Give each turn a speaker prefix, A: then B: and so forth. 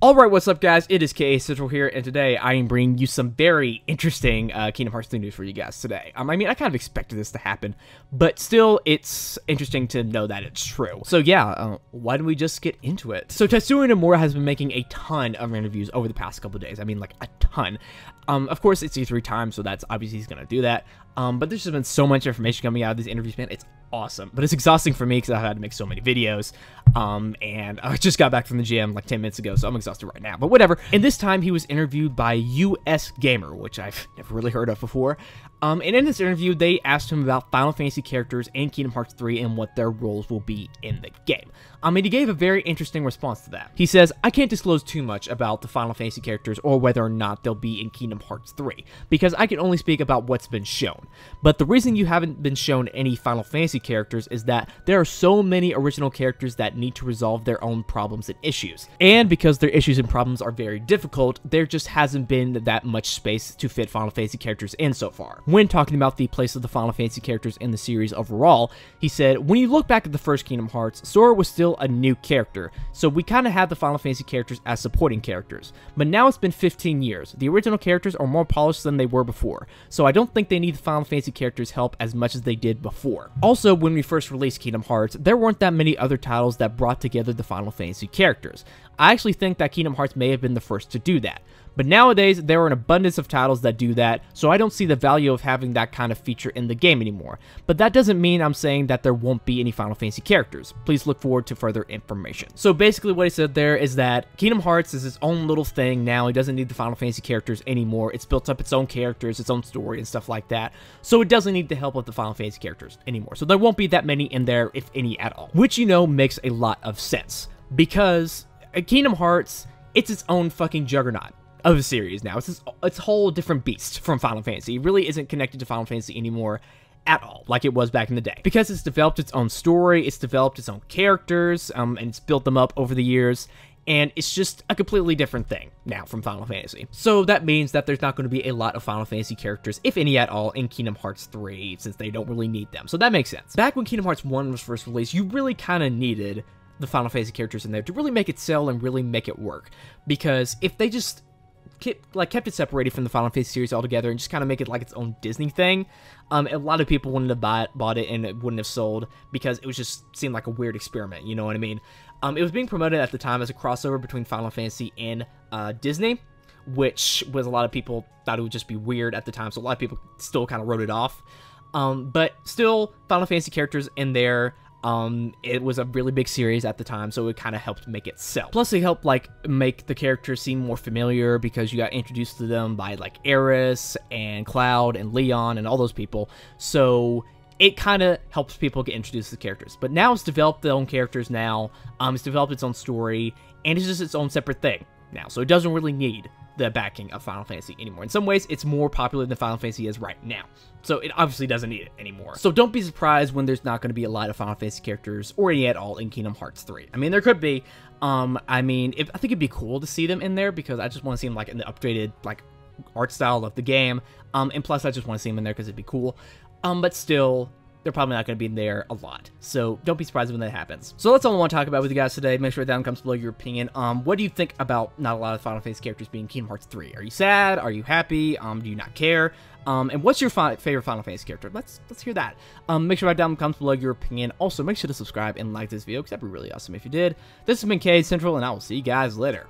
A: Alright, what's up guys, it is KA Central here, and today I am bringing you some very interesting Kingdom Hearts 3 news for you guys today. I mean, I kind of expected this to happen, but still, it's interesting to know that it's true. So yeah, why don't we just get into it? So Tetsuya Nomura has been making a ton of interviews over the past couple days. I mean, like, a ton. Of course, it's E3 time, so that's obviously he's gonna do that. But there's just been so much information coming out of these interviews, man. It's awesome, but it's exhausting for me because I had to make so many videos. And I just got back from the gym like 10 minutes ago, so I'm exhausted right now, but whatever. And this time he was interviewed by US Gamer, which I've never really heard of before. And in this interview, they asked him about Final Fantasy characters in Kingdom Hearts 3 and what their roles will be in the game. And he gave a very interesting response to that. He says, "I can't disclose too much about the Final Fantasy characters or whether or not they'll be in Kingdom Hearts 3, because I can only speak about what's been shown. But the reason you haven't been shown any Final Fantasy characters is that there are so many original characters that need to resolve their own problems and issues. And because their issues and problems are very difficult, there just hasn't been that much space to fit Final Fantasy characters in so far." When talking about the place of the Final Fantasy characters in the series overall, he said, "When you look back at the first Kingdom Hearts, Sora was still a new character, so we kind of had the Final Fantasy characters as supporting characters. But now it's been 15 years. The original characters are more polished than they were before, so I don't think they need the Final Fantasy characters' help as much as they did before. Also, when we first released Kingdom Hearts, there weren't that many other titles that brought together the Final Fantasy characters. I actually think that Kingdom Hearts may have been the first to do that. But nowadays, there are an abundance of titles that do that, so I don't see the value of having that kind of feature in the game anymore. But that doesn't mean I'm saying that there won't be any Final Fantasy characters. Please look forward to further information." So basically what he said there is that Kingdom Hearts is its own little thing now. It doesn't need the Final Fantasy characters anymore. It's built up its own characters, its own story, and stuff like that. So it doesn't need the help of the Final Fantasy characters anymore. So there won't be that many in there, if any at all. Which, you know, makes a lot of sense. Because Kingdom Hearts, it's its own fucking juggernaut of a series now. It's a whole different beast from Final Fantasy. It really isn't connected to Final Fantasy anymore at all, like it was back in the day. Because it's developed its own story, it's developed its own characters, and it's built them up over the years, and it's just a completely different thing now from Final Fantasy. So that means that there's not going to be a lot of Final Fantasy characters, if any at all, in Kingdom Hearts 3, since they don't really need them. So that makes sense. Back when Kingdom Hearts 1 was first released, you really kind of needed the Final Fantasy characters in there to really make it sell and really make it work. Because if they just kept it separated from the Final Fantasy series altogether and just kind of make it like its own Disney thing, a lot of people wouldn't have bought it, and it wouldn't have sold because it was just seemed like a weird experiment, you know what I mean? It was being promoted at the time as a crossover between Final Fantasy and Disney, which was a lot of people thought it would just be weird at the time, so a lot of people still kind of wrote it off. But still, Final Fantasy characters in there. It was a really big series at the time, so it kind of helped make it sell. Plus, it helped, like, make the characters seem more familiar because you got introduced to them by, like, Aeris and Cloud and Leon and all those people. So it kind of helps people get introduced to the characters. But now it's developed their own characters now. It's developed its own story, and it's just its own separate thing now. So it doesn't really need the backing of Final Fantasy anymore. In some ways, it's more popular than Final Fantasy is right now. So it obviously doesn't need it anymore. So don't be surprised when there's not going to be a lot of Final Fantasy characters, or any at all, in Kingdom Hearts 3. I mean, there could be. I mean, I think it'd be cool to see them in there, because I just want to see them, like, in the updated, like, art style of the game. And plus, I just want to see them in there because it'd be cool. But still, they're probably not going to be in there a lot. So don't be surprised when that happens. So that's all I want to talk about with you guys today. Make sure down in the comments below your opinion. What do you think about not a lot of Final Fantasy characters being Kingdom Hearts 3? Are you sad? Are you happy? Do you not care? And what's your favorite Final Fantasy character? Let's hear that. Make sure down in the comments below your opinion. Also, make sure to subscribe and like this video, because that'd be really awesome if you did. This has been KA Central, and I will see you guys later.